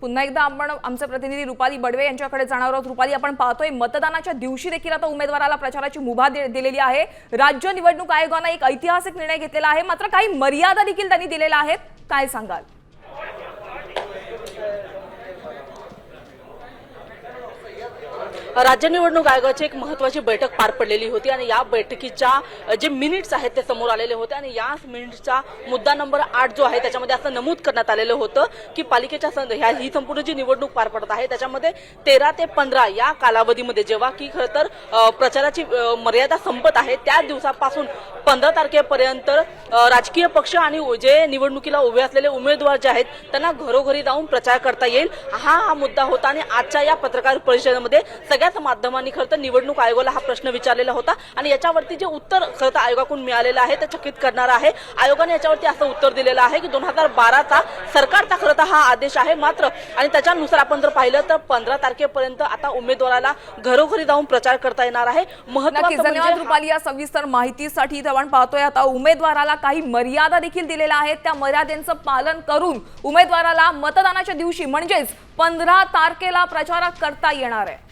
पुन्हा एकदा आपण आमचे प्रतिनिधी रुपाली बडवे यांच्याकडे जाणार आहोत। रुपाली, आपण पाहतोय मतदानाच्या दिवशी देखील आता उमेदवाराला प्रचाराची मुभा दिलेली आहे। राज्य निवडणूक आयोगाने एक ऐतिहासिक निर्णय घेतलेला आहे, मात्र काही मर्यादा देखील त्यांनी दिलेल्या आहेत, काय सांगाल? राज्य निवडणूक आयोगाची एक महत्त्वाची बैठक पार पडलेली होती आणि या बैठकीच्या जे मिनिट्स आहेत ते समोर आलेले होते आणि या मिनिट्सचा मुद्दा नंबर 8 जो आहे त्याच्यामध्ये असं नमूद करण्यात आलेलं होतं की पालिकेच्या ही संपूर्ण जी निवडणूक पार पडत आहे त्याच्यामध्ये 13 ते 15 या कालावधीमध्ये जेव्हा की खरं तर प्रचाराची मर्यादा संपत आहे त्या दिवसापासून 15 तारखेपर्यंत राजकीय पक्ष आणि जे निवडणुकीला उभे असलेले उमेदवार जे आहेत त्यांना घरोघरी जाऊन प्रचार करता येईल, हा मुद्दा होता। आणि आजच्या या पत्रकार परिषदेमध्ये सगळ्याच माध्यमांनी खरं तर निवडणूक आयोगाला हा प्रश्न विचारलेला होता आणि याच्यावरती जे उत्तर खरं तर आयोगाकडून मिळालेलं आहे ते चकित करणार आहे। आयोगाने याच्यावरती असं उत्तर दिलेलं आहे की 2012चा सरकारचा खरं तर हा आदेश आहे, मात्र आणि त्याच्यानुसार आपण जर पाहिलं तर 15 तारखेपर्यंत आता उमेदवाराला घरोघरी जाऊन प्रचार करता येणार आहे। महत्त्वाचं म्हणजे रुपाली, या सविस्तर माहितीसाठी आपण पाहतोय आता उमेदवाराला काही मर्यादा देखील दिलेल्या आहेत, त्या मर्यादेचं पालन करून उमेदवाराला मतदानाच्या दिवशी म्हणजेच 15 तारखेला प्रचार करता येणार आहे।